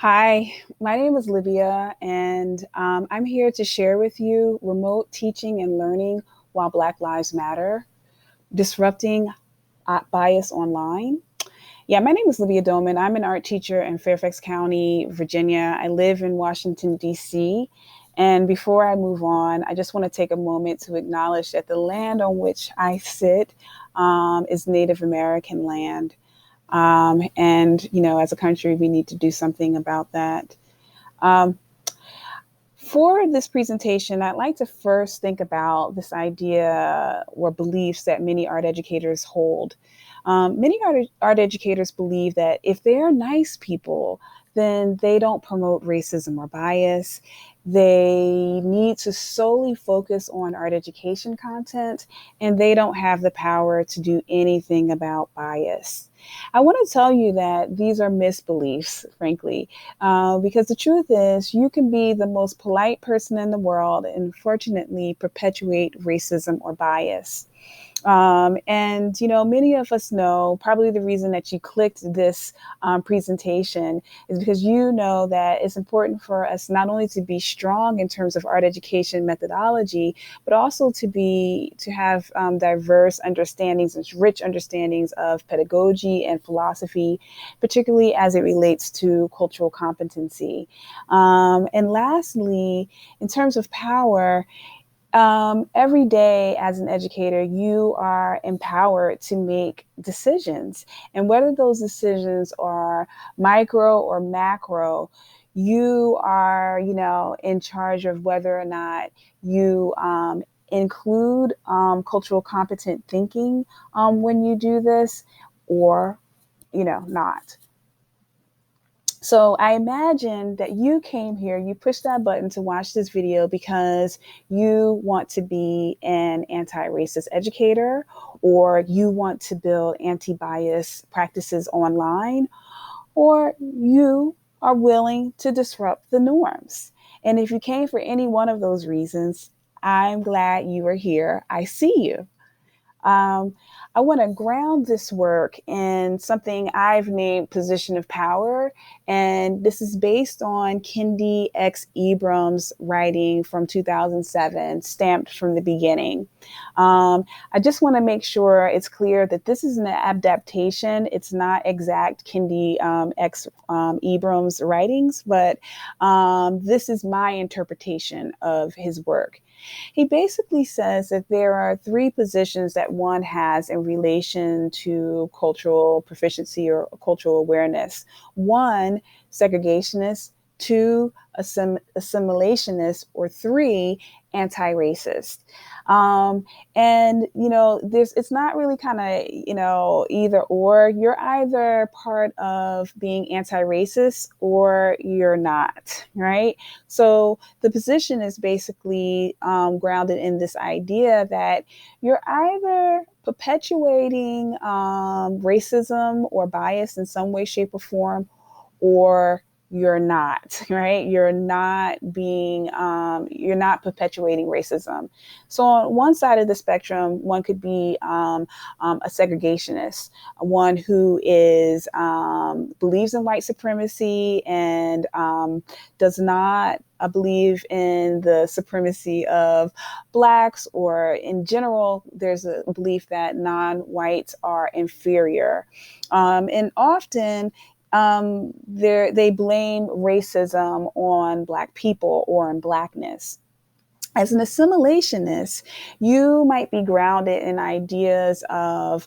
Hi, my name is Livia, and I'm here to share with you remote teaching and learning while Black Lives Matter, disrupting bias online. Yeah, my name is Livia Doman. I'm an art teacher in Fairfax County, Virginia. I live in Washington, D.C. And before I move on, I just want to take a moment to acknowledge that the land on which I sit is Native American land. As a country, we need to do something about that. Um, for this presentation, I'd like to first think about this idea or beliefs that many art educators hold. Many art educators believe that if they're nice people, then they don't promote racism or bias. They need to solely focus on art education content, and they don't have the power to do anything about bias. I want to tell you that these are misbeliefs, frankly, because the truth is, you can be the most polite person in the world and unfortunately perpetuate racism or bias. Many of us know probably the reason that you clicked this presentation is because you know that it's important for us not only to be strong in terms of art education methodology, but also to have diverse understandings and rich understandings of pedagogy and philosophy, particularly as it relates to cultural competency. And lastly, in terms of power, every day as an educator, you are empowered to make decisions. And whether those decisions are micro or macro, you are, in charge of whether or not you include cultural competent thinking when you do this or, not. So I imagine that you came here, you pushed that button to watch this video because you want to be an anti-racist educator, or you want to build anti-bias practices online, or you are willing to disrupt the norms. And if you came for any one of those reasons, I'm glad you are here. I see you. Um, I want to ground this work in something I've named position of power. And this is based on Kendi X. Ibram's writing from 2007, stamped from the beginning. I just want to make sure it's clear that this is an adaptation. It's not exact Kendi X. Ibram's writings, but this is my interpretation of his work. He basically says that there are three positions that one has in relation to cultural proficiency or cultural awareness. One, segregationist; two, assimilationist; or three, anti-racist. Um, it's not really kind of, either or. You're either part of being anti-racist or you're not, right? So the position is basically grounded in this idea that you're either perpetuating racism or bias in some way, shape, or form, or you're not, right? You're not perpetuating racism. So on one side of the spectrum, one could be a segregationist, one who believes in white supremacy and does not believe in the supremacy of Blacks, or in general, there's a belief that non-whites are inferior. And often they blame racism on Black people or on Blackness. As an assimilationist, you might be grounded in ideas of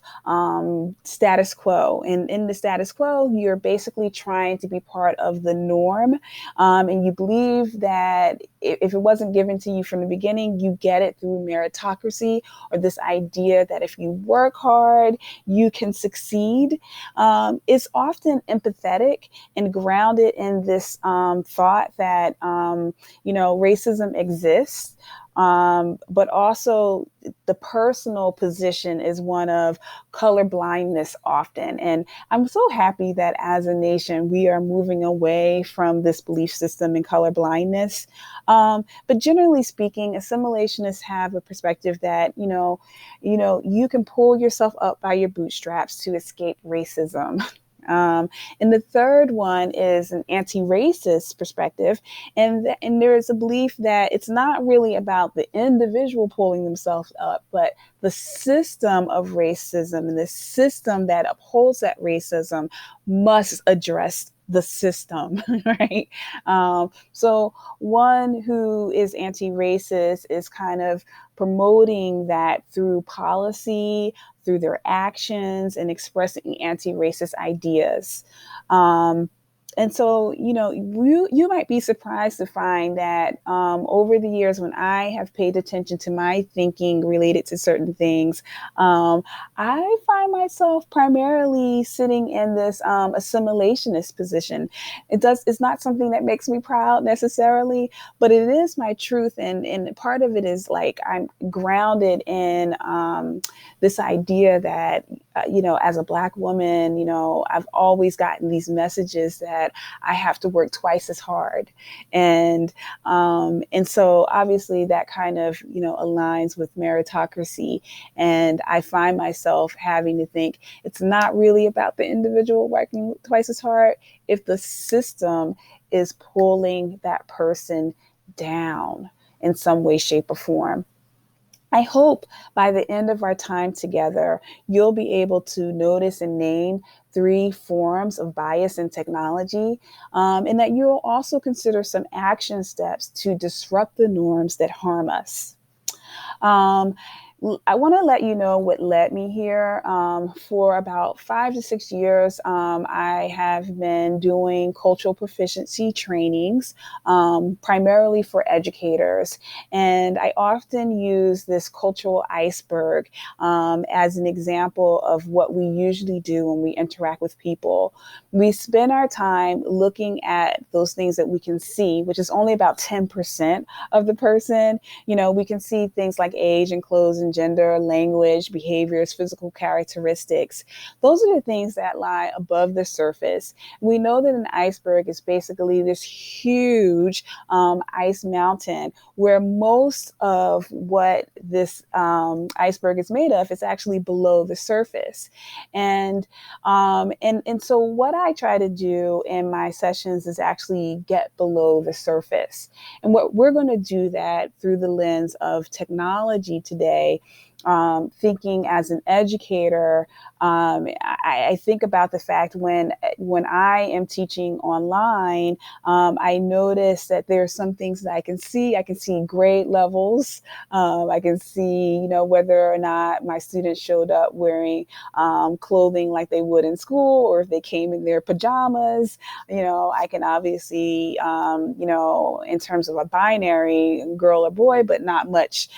status quo. And in the status quo, you're basically trying to be part of the norm. And you believe that if it wasn't given to you from the beginning, you get it through meritocracy, or this idea that if you work hard, you can succeed. It's often empathetic and grounded in this thought that, racism exists. But also the personal position is one of color blindness often. And I'm so happy that as a nation, we are moving away from this belief system in color blindness. But generally speaking, assimilationists have a perspective that, you can pull yourself up by your bootstraps to escape racism. And the third one is an anti-racist perspective. And there is a belief that it's not really about the individual pulling themselves up, but the system of racism and the system that upholds that racism must address the system, right? So one who is anti-racist is kind of promoting that through policy, through their actions, and expressing anti-racist ideas. Um, and so, you might be surprised to find that over the years, when I have paid attention to my thinking related to certain things, um, I find myself primarily sitting in this assimilationist position. It's not something that makes me proud necessarily, but it is my truth. And part of it is like I'm grounded in this idea that, as a Black woman, I've always gotten these messages that I have to work twice as hard. And so obviously that kind of, aligns with meritocracy. And I find myself having to think it's not really about the individual working twice as hard if the system is pulling that person down in some way, shape, or form. I hope by the end of our time together, you'll be able to notice and name 3 forms of bias in technology, and that you'll also consider some action steps to disrupt the norms that harm us. Um, I want to let you know what led me here. For about 5 to 6 years, I have been doing cultural proficiency trainings, primarily for educators. And I often use this cultural iceberg as an example of what we usually do when we interact with people. We spend our time looking at those things that we can see, which is only about 10% of the person. We can see things like age and clothes and gender, language, behaviors, physical characteristics. Those are the things that lie above the surface. We know that an iceberg is basically this huge ice mountain where most of what this iceberg is made of is actually below the surface. And so what I try to do in my sessions is actually get below the surface. And what we're going to do that through the lens of technology today. Thinking as an educator, I think about the fact when I am teaching online, I notice that there are some things that I can see. I can see grade levels. I can see, whether or not my students showed up wearing clothing like they would in school, or if they came in their pajamas. I can obviously, in terms of a binary, girl or boy, but not much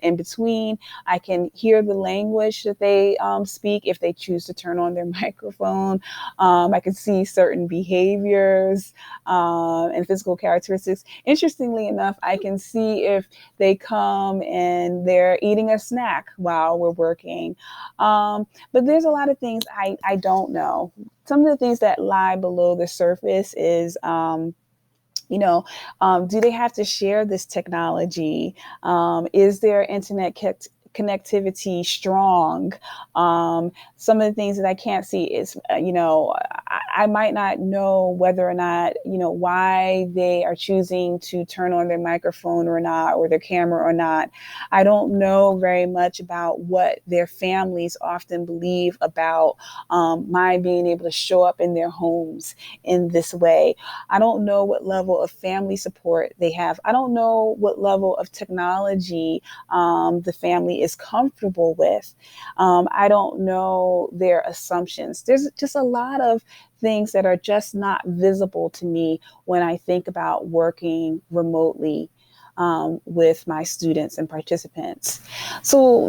in between. I can hear the language that they speak if they choose to turn on their microphone. I can see certain behaviors and physical characteristics. Interestingly enough, I can see if they come and they're eating a snack while we're working. But there's a lot of things I don't know. Some of the things that lie below the surface is, do they have to share this technology? Is their internet connectivity strong? Some of the things that I can't see is, I might not know whether or not, why they are choosing to turn on their microphone or not, or their camera or not. I don't know very much about what their families often believe about my being able to show up in their homes in this way. I don't know what level of family support they have. I don't know what level of technology the family is comfortable with. I don't know their assumptions. There's just a lot of things that are just not visible to me when I think about working remotely with my students and participants. So,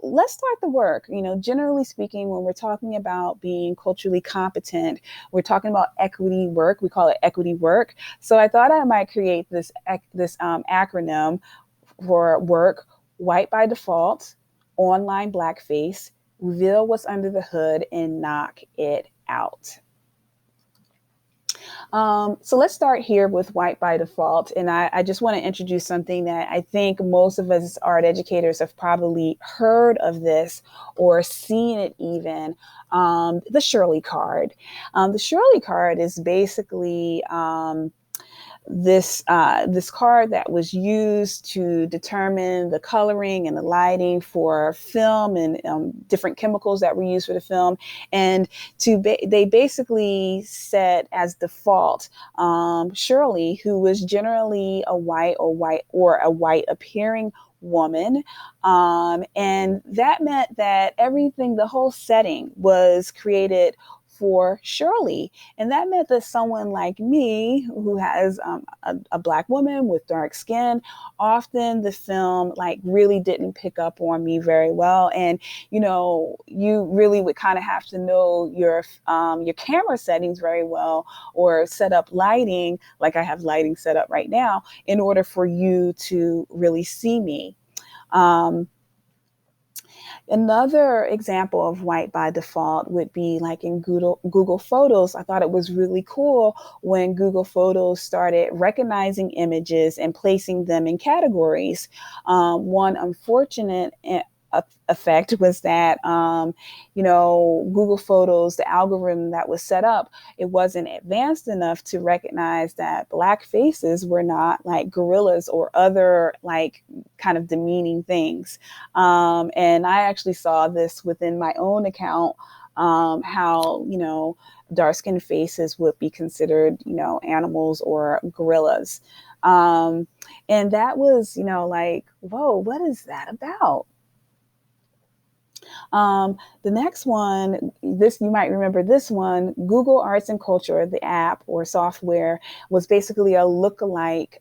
let's start the work. Generally speaking, when we're talking about being culturally competent, we're talking about equity work. We call it equity work. So I thought I might create this acronym for work: white by default, online blackface, reveal what's under the hood, and knock it out. So let's start here with white by default. And I just want to introduce something that I think most of us art educators have probably heard of this or seen it even. The Shirley card. The Shirley card is basically this card that was used to determine the coloring and the lighting for film and different chemicals that were used for the film, and they basically set as default Shirley, who was generally a white appearing woman, and that meant that everything, the whole setting, was created for Shirley. And that meant that someone like me, who has a Black woman with dark skin, often the film like really didn't pick up on me very well. And, you know, you really would kind of have to know your camera settings very well, or set up lighting, like I have lighting set up right now, in order for you to really see me. Um, Another example of white by default would be like in Google Photos. I thought it was really cool when Google Photos started recognizing images and placing them in categories. One unfortunate effect was that, Google Photos, the algorithm that was set up, it wasn't advanced enough to recognize that Black faces were not like gorillas or other like kind of demeaning things. And I actually saw this within my own account, how, dark skinned faces would be considered, animals or gorillas. And that was, like, whoa, what is that about? The next one, this you might remember this one, Google Arts and Culture, the app or software, was basically a lookalike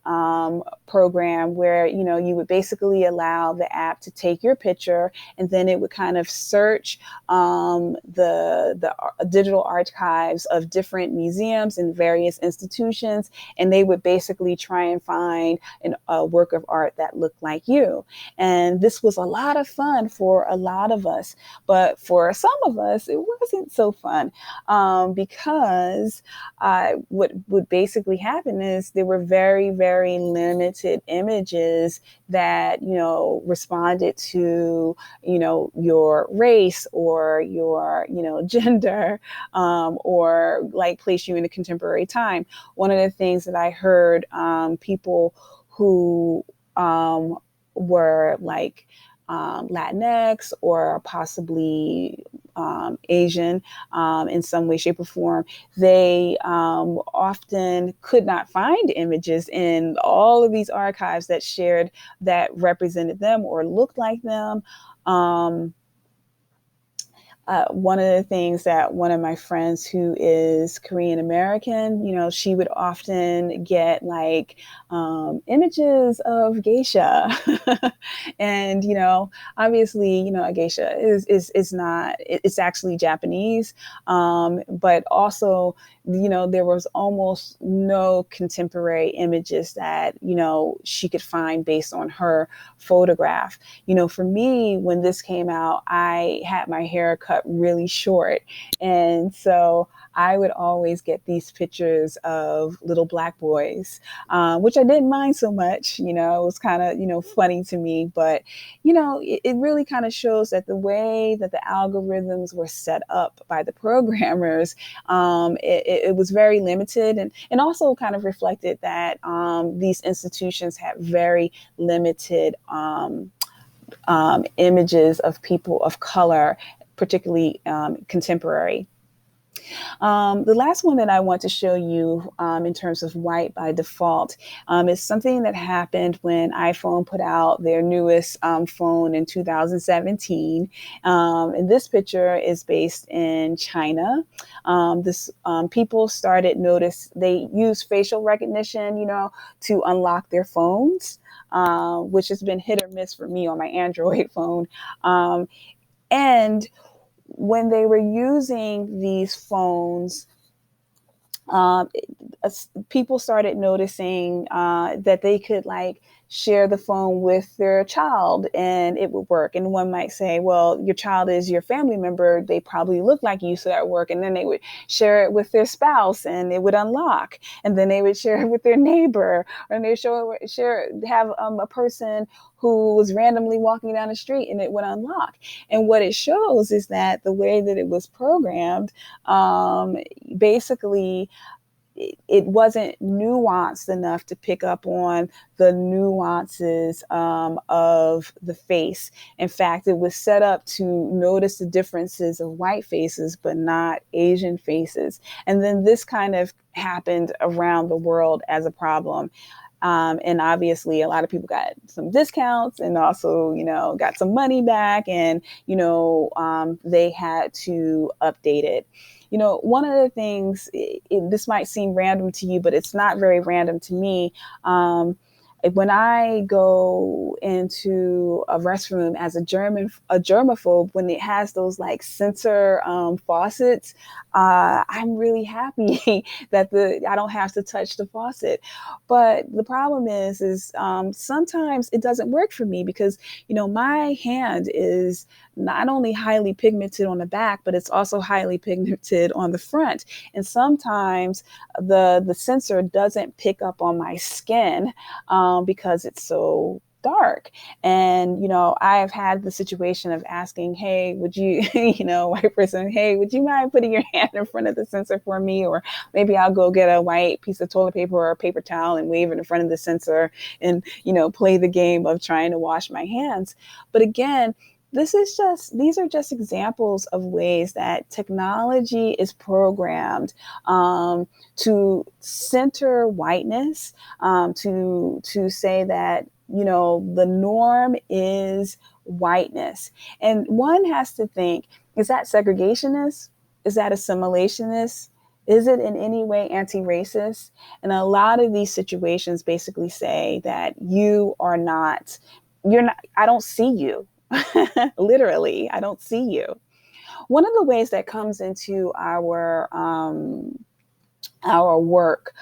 program where you would basically allow the app to take your picture, and then it would kind of search the digital archives of different museums and various institutions, and they would basically try and find a work of art that looked like you. And this was a lot of fun for a lot of us. But for some of us, it wasn't so fun, because what would basically happen is there were very, very limited images that, responded to, your race or your, gender, or like place you in a contemporary time. One of the things that I heard people who were like Latinx or possibly Asian in some way, shape, or form, they often could not find images in all of these archives that represented them or looked like them. One of the things that one of my friends who is Korean American, she would often get like images of geisha. And, obviously, a geisha is not, it's actually Japanese. But also, there was almost no contemporary images that, she could find based on her photograph. For me, when this came out, I had my hair cut really short. And so I would always get these pictures of little Black boys, which I didn't mind so much. It was kind of, funny to me. But, it really kind of shows that the way that the algorithms were set up by the programmers, it was very limited, and also kind of reflected that these institutions have very limited images of people of color, particularly contemporary. The last one that I want to show you in terms of white by default is something that happened when iPhone put out their newest phone in 2017. And this picture is based in China. This people started they use facial recognition, to unlock their phones, which has been hit or miss for me on my Android phone. And when they were using these phones, um, people started noticing that they could like share the phone with their child and it would work. And one might say, well, your child is your family member. They probably look like you, so that would work. And then they would share it with their spouse and it would unlock. And then they would share it with their neighbor, or they have a person who was randomly walking down the street and it would unlock. And what it shows is that the way that it was programmed, basically, it wasn't nuanced enough to pick up on the nuances of the face. In fact, it was set up to notice the differences of white faces, but not Asian faces. And then this kind of happened around the world as a problem. And obviously, a lot of people got some discounts and also, got some money back, and, they had to update it. One of the things, this might seem random to you, but it's not very random to me. When I go into a restroom as a germaphobe, when it has those like sensor faucets, I'm really happy that I don't have to touch the faucet. But the problem is sometimes it doesn't work for me because, my hand is not only highly pigmented on the back, but it's also highly pigmented on the front. And sometimes the sensor doesn't pick up on my skin because it's so dark. And, I've had the situation of asking, hey, would you, white person, hey, would you mind putting your hand in front of the sensor for me? Or maybe I'll go get a white piece of toilet paper or a paper towel and wave it in front of the sensor and, play the game of trying to wash my hands. But again, these are just examples of ways that technology is programmed to center whiteness, to say that, the norm is whiteness. And one has to think, is that segregationist? Is that assimilationist? Is it in any way anti-racist? And a lot of these situations basically say that you're not, I don't see you. Literally, I don't see you. One of the ways that comes into our work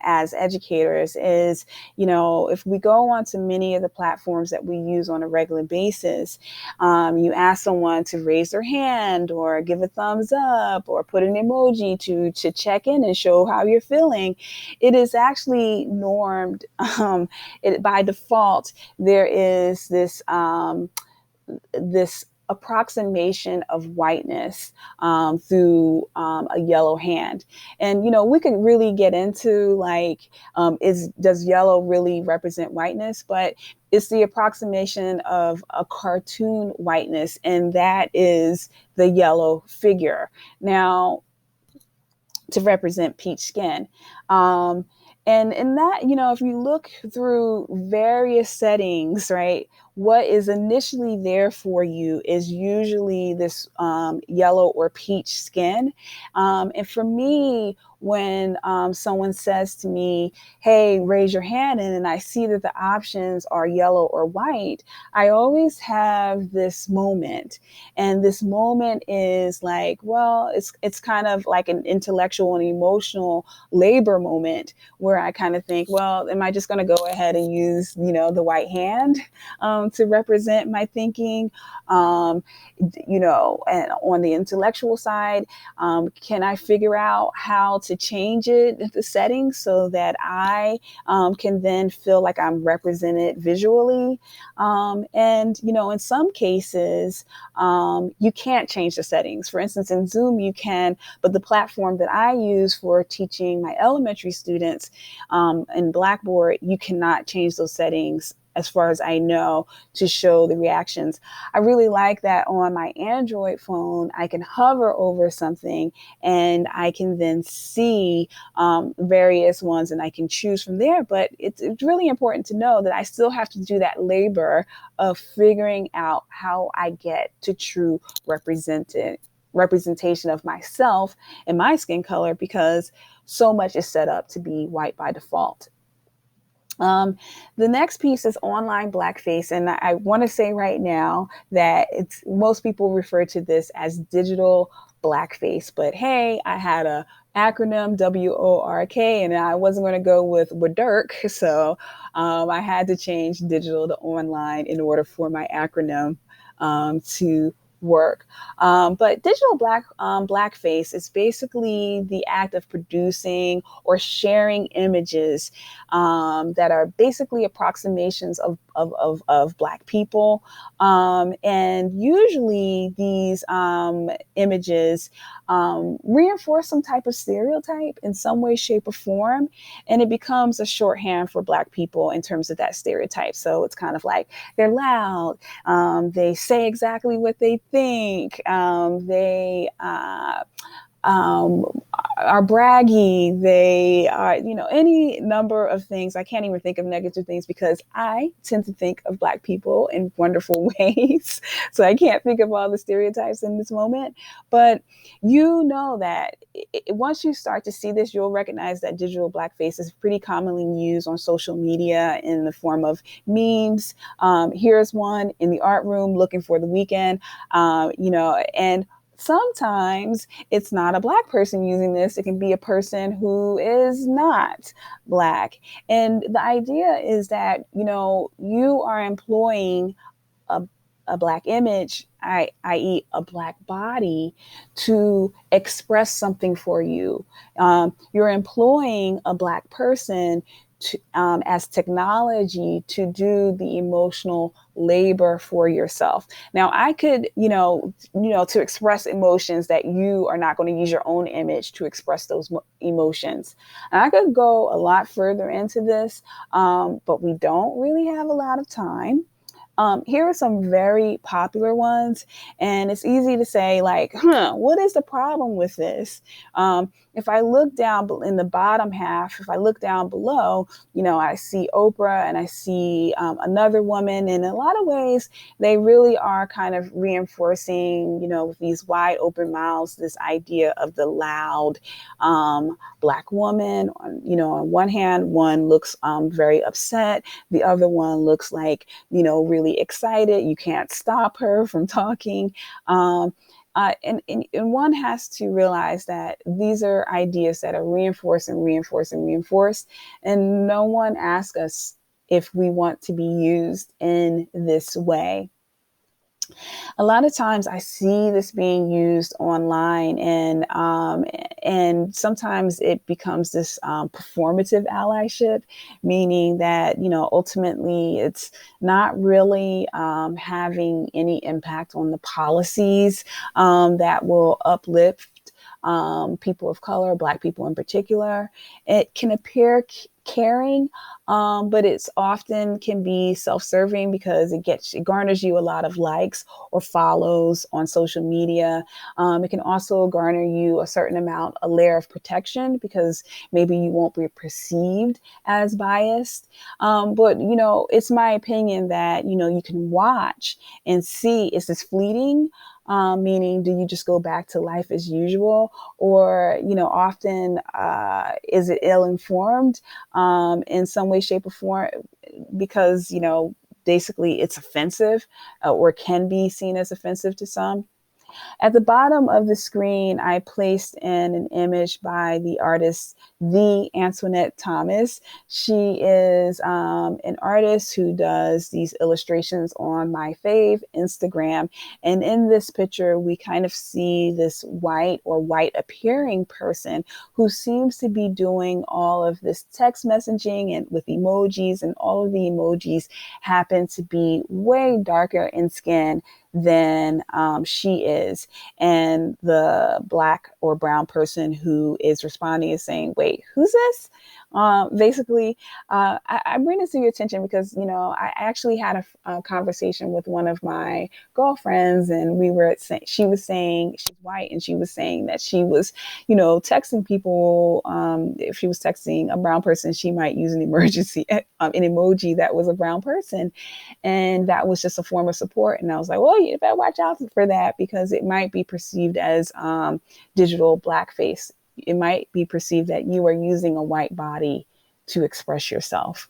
as educators is, if we go onto many of the platforms that we use on a regular basis, you ask someone to raise their hand or give a thumbs up or put an emoji to check in and show how you're feeling. It is actually normed. By default, there is this approximation of whiteness through a yellow hand. And, we could really get into like, does yellow really represent whiteness? But it's the approximation of a cartoon whiteness, and that is the yellow figure. Now, to represent peach skin. And in that, if you look through various settings, right, what is initially there for you is usually this yellow or peach skin. And for me, when someone says to me, hey, raise your hand, and I see that the options are yellow or white, I always have this moment. And this moment is like, well, it's kind of like an intellectual and emotional labor moment where I kind of think, well, am I just going to go ahead and use, the white hand to represent my thinking? And on the intellectual side, can I figure out how to change the settings so that I can then feel like I'm represented visually? And, in some cases, you can't change the settings. For instance, in Zoom, you can, but the platform that I use for teaching my elementary students in Blackboard, you cannot change those settings as far as I know, to show the reactions. I really like that on my Android phone, I can hover over something and I can then see various ones and I can choose from there. But it's really important to know that I still have to do that labor of figuring out how I get to true representation of myself and my skin color, because so much is set up to be white by default. The next piece is online blackface. And I want to say right now that most people refer to this as digital blackface, but hey, I had a acronym WORK, and I wasn't going to go with WORK, so I had to change digital to online in order for my acronym to work. But digital blackface is basically the act of producing or sharing images that are basically approximations of Black people. And usually these images reinforce some type of stereotype in some way, shape, or form. And it becomes a shorthand for Black people in terms of that stereotype. So it's kind of like they're loud, they say exactly what they think, they um, are braggy. They are, any number of things. I can't even think of negative things because I tend to think of Black people in wonderful ways. So I can't think of all the stereotypes in this moment. But you know that once you start to see this, you'll recognize that digital blackface is pretty commonly used on social media in the form of memes. Here's one in the art room looking for the weekend, and sometimes it's not a Black person using this. It can be a person who is not Black. And the idea is that, you are employing a, a Black image, i.e., a Black body, to express something for you. You're employing a Black person as technology to do the emotional labor for yourself. Now, I could, to express emotions that you are not going to use your own image to express those emotions. And I could go a lot further into this, but we don't really have a lot of time. Here are some very popular ones, and it's easy to say, like, what is the problem with this? If I look down in the bottom half, if I look down below, I see Oprah and I see another woman. In a lot of ways, they really are kind of reinforcing, with these wide open mouths, this idea of the loud Black woman. On one hand, one looks very upset. The other one looks like, really excited. You can't stop her from talking. And one has to realize that these are ideas that are reinforced and reinforced and reinforced. And no one asks us if we want to be used in this way. A lot of times I see this being used online, and sometimes it becomes this performative allyship, meaning that ultimately it's not really having any impact on the policies that will uplift people of color, Black people in particular. It can appear caring, but it's often can be self-serving because it garners you a lot of likes or follows on social media. It can also garner you a certain amount, a layer of protection, because maybe you won't be perceived as biased. But it's my opinion that you can watch and see, is this fleeting? Meaning, do you just go back to life as usual? Or, often is it ill-informed in some way, shape, or form? Because, basically it's offensive or can be seen as offensive to some. At the bottom of the screen, I placed in an image by the artist, the Antoinette Thomas. She is an artist who does these illustrations on my fave, Instagram. And in this picture, we kind of see this white or white appearing person who seems to be doing all of this text messaging and with emojis, and all of the emojis happen to be way darker in skin than she is. And the Black or brown person who is responding is saying, wait, who's this? Basically, I bring this to your attention because, I actually had a conversation with one of my girlfriends, and she was saying she's white, and she was saying that she was, texting people. If she was texting a brown person, she might use an emoji that was a brown person. And that was just a form of support. And I was like, well, you better watch out for that, because it might be perceived as digital blackface. It might be perceived that you are using a white body to express yourself.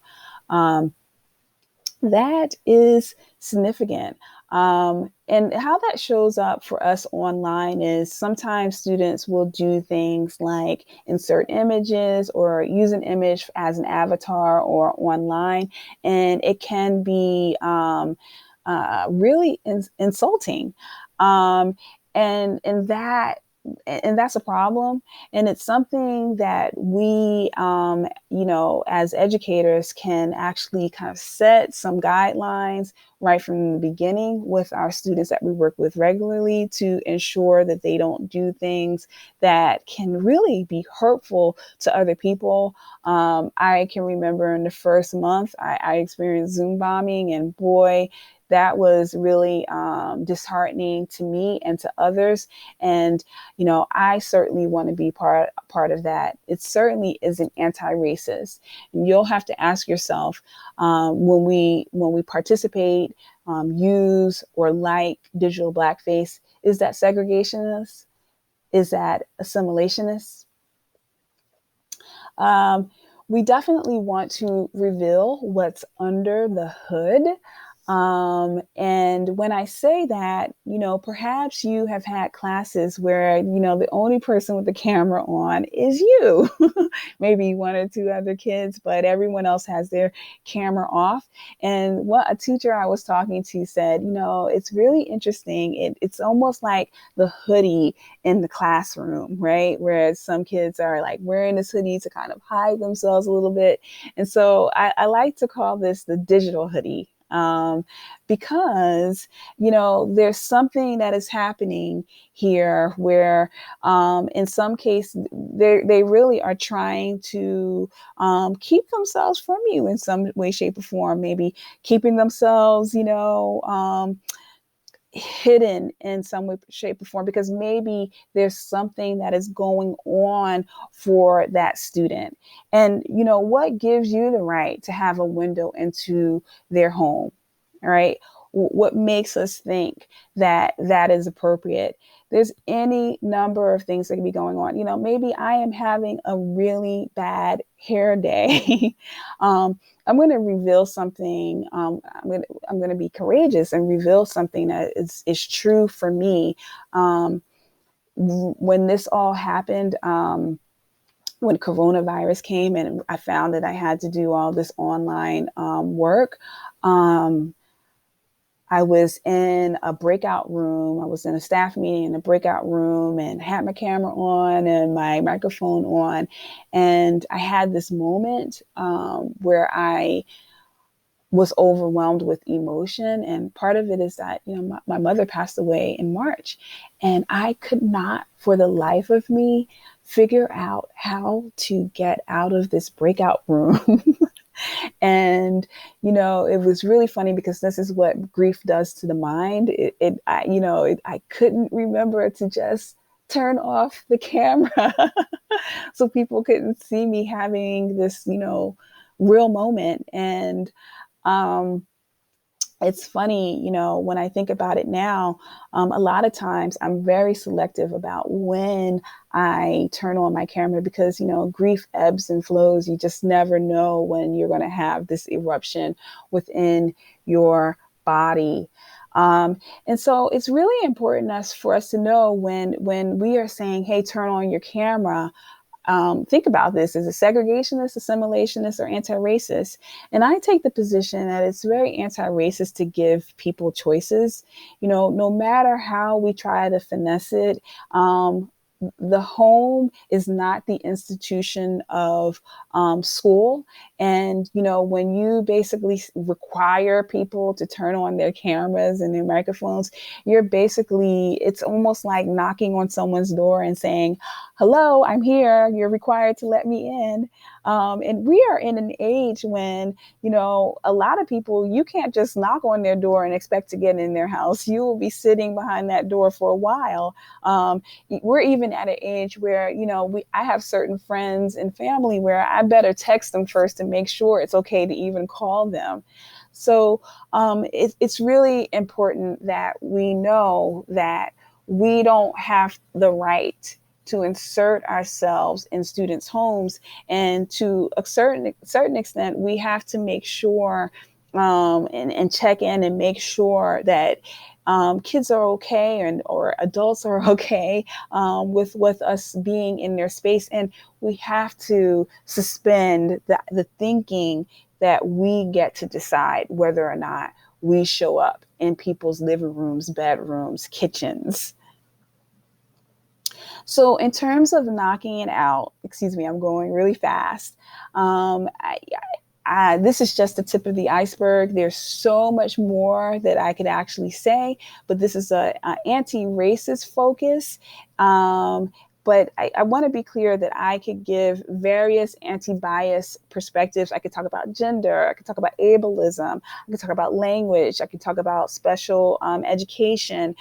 That is significant. And how that shows up for us online is sometimes students will do things like insert images or use an image as an avatar or online, and it can be really insulting. Um, and that's a problem, and it's something that we as educators can actually kind of set some guidelines right from the beginning with our students that we work with regularly to ensure that they don't do things that can really be hurtful to other people. I can remember in the first month I experienced Zoom bombing, and boy, that was really disheartening to me and to others. And I certainly want to be part of that. It certainly isn't anti-racist. And you'll have to ask yourself when we participate, use or like digital blackface, is that segregationist? Is that assimilationist? Um, we definitely want to reveal what's under the hood. And when I say that, perhaps you have had classes where, the only person with the camera on is you, maybe one or two other kids, but everyone else has their camera off. And what a teacher I was talking to said, it's really interesting. It's almost like the hoodie in the classroom, right? Whereas some kids are like wearing this hoodie to kind of hide themselves a little bit. And so I like to call this the digital hoodie. Because, there's something that is happening here where in some cases they really are trying to keep themselves from you in some way, shape, or form, maybe keeping themselves, hidden in some way, shape, or form, because maybe there's something that is going on for that student. And, what gives you the right to have a window into their home? All right. What makes us think that that is appropriate? There's any number of things that can be going on. Maybe I am having a really bad hair day. I'm going to reveal something. I'm going to be courageous and reveal something that is true for me. When this all happened, when coronavirus came and I found that I had to do all this online work, I was in a breakout room. I was in a staff meeting in a breakout room and had my camera on and my microphone on. And I had this moment where I was overwhelmed with emotion. And part of it is that, my mother passed away in March, and I could not for the life of me figure out how to get out of this breakout room. And, it was really funny because this is what grief does to the mind. I couldn't remember to just turn off the camera so people couldn't see me having this, real moment. And, um, it's funny, when I think about it now, a lot of times I'm very selective about when I turn on my camera because, grief ebbs and flows. You just never know when you're going to have this eruption within your body. And so it's really important for us to know when we are saying, hey, turn on your camera. Think about this. Is it segregationist, assimilationist, or anti-racist? And I take the position that it's very anti-racist to give people choices. No matter how we try to finesse it, the home is not the institution of school. And, when you basically require people to turn on their cameras and their microphones, it's almost like knocking on someone's door and saying, hello, I'm here. You're required to let me in. And we are in an age when, a lot of people, you can't just knock on their door and expect to get in their house. You will be sitting behind that door for a while. We're even at an age where, I have certain friends and family where I better text them first to make sure it's okay to even call them. So it's really important that we know that we don't have the right to insert ourselves in students' homes. And to a certain extent, we have to make sure and check in and make sure that kids are okay or adults are okay with us being in their space. And we have to suspend the thinking that we get to decide whether or not we show up in people's living rooms, bedrooms, kitchens. So, in terms of knocking it out, excuse me, I'm going really fast. Um, I, this is just the tip of the iceberg. There's so much more that I could actually say, but this is a anti-racist focus. But I want to be clear that I could give various anti-bias perspectives. I could talk about gender. I could talk about ableism. I could talk about language. I could talk about special education.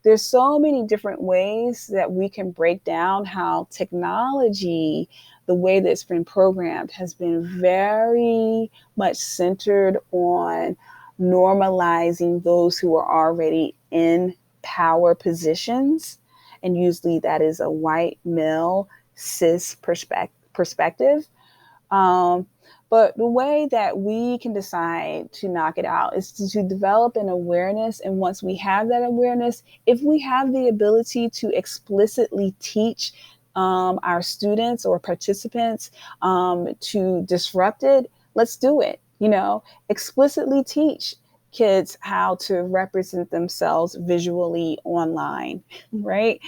There's so many different ways that we can break down how technology, the way that it's been programmed, has been very much centered on normalizing those who are already in power positions. And usually that is a white male cis perspective. Um, but the way that we can decide to knock it out is to develop an awareness. And once we have that awareness, if we have the ability to explicitly teach our students or participants to disrupt it, let's do it. Explicitly teach kids how to represent themselves visually online, right?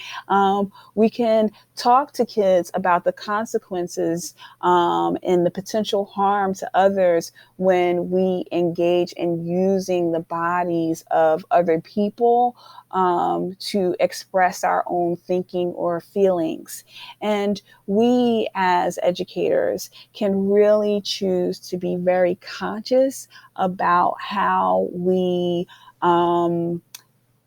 We can talk to kids about the consequences and the potential harm to others when we engage in using the bodies of other people to express our own thinking or feelings. And we as educators can really choose to be very conscious about how we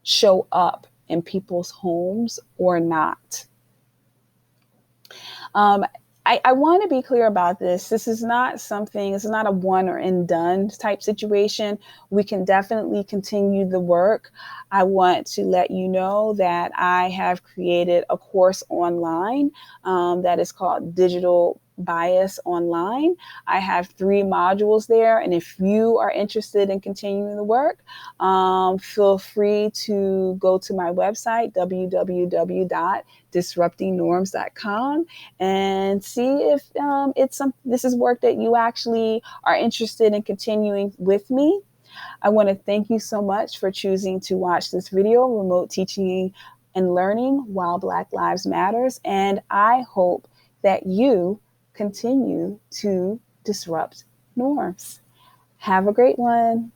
show up in people's homes or not. Um, I want to be clear about this. This is not a one or and done type situation. We can definitely continue the work. I want to let you know that I have created a course online that is called Digital Bias Online. I have 3 modules there. And if you are interested in continuing the work, feel free to go to my website, www.disruptingnorms.com, and see if this is work that you actually are interested in continuing with me. I want to thank you so much for choosing to watch this video, Remote Teaching and Learning While Black Lives Matters. And I hope that you continue to disrupt norms. Have a great one.